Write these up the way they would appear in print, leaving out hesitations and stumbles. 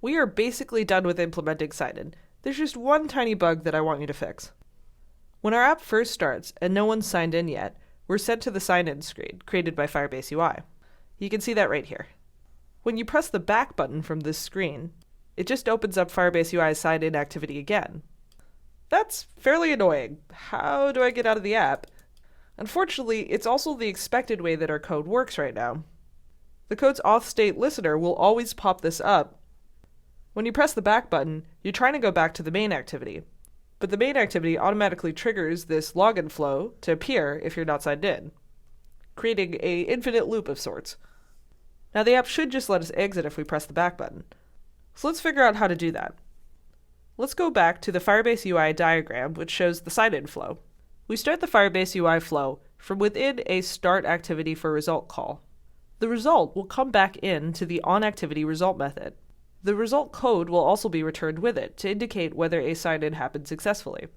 We are basically done with implementing sign-in. There's just one tiny bug that I want you to fix. When our app first starts and no one's signed in yet, we're sent to the sign-in screen created by Firebase UI. You can see that right here. When you press the back button from this screen, it just opens up Firebase UI's sign-in activity again. That's fairly annoying. How do I get out of the app? Unfortunately, it's also the expected way that our code works right now. The code's auth state listener will always pop this up. When you press the back button, you're trying to go back to the main activity, but the main activity automatically triggers this login flow to appear if you're not signed in, creating an infinite loop of sorts. Now the app should just let us exit if we press the back button. So let's figure out how to do that. Let's go back to the Firebase UI diagram, which shows the sign-in flow. We start the Firebase UI flow from within a start activity for result call. The result will come back into the onActivity result method. The result code will also be returned with it to indicate whether a sign-in happened successfully.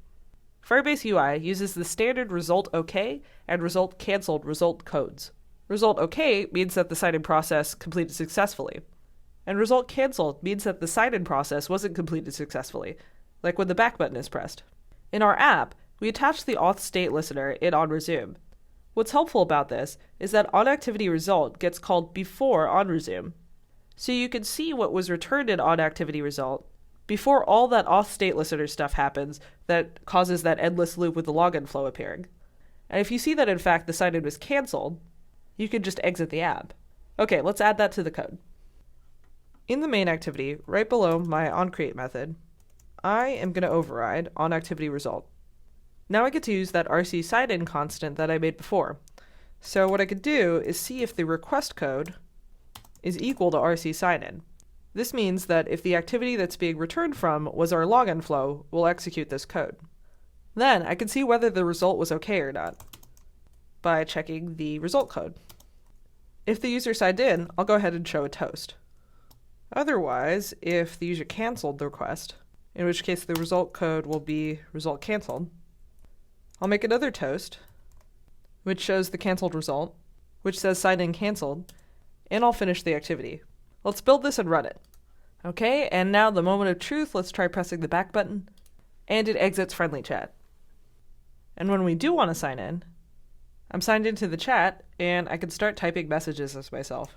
Firebase UI uses the standard result OK and result cancelled result codes. Result OK means that the sign-in process completed successfully, and result cancelled means that the sign-in process wasn't completed successfully, like when the back button is pressed. In our app, we attach the auth state listener in onResume. What's helpful about this is that onActivity result gets called before onResume. So you can see what was returned in onActivity result before all that auth state listener stuff happens that causes that endless loop with the login flow appearing. And if you see that in fact the sign-in was cancelled, you can just exit the app. Okay, let's add that to the code. In the main activity, right below my onCreate method, I am going to override onActivity result. Now I get to use that RC sign-in constant that I made before. So what I could do is see if the request code is equal to RC sign-in. This means that if the activity that's being returned from was our login flow, we'll execute this code. Then I can see whether the result was okay or not by checking the result code. If the user signed in, I'll go ahead and show a toast. Otherwise, if the user canceled the request, in which case the result code will be result canceled, I'll make another toast, which shows the canceled result, which says sign in canceled, and I'll finish the activity. Let's build this and run it. Okay, and now the moment of truth, let's try pressing the back button, and it exits friendly chat. And when we do want to sign in, I'm signed into the chat, and I can start typing messages as myself.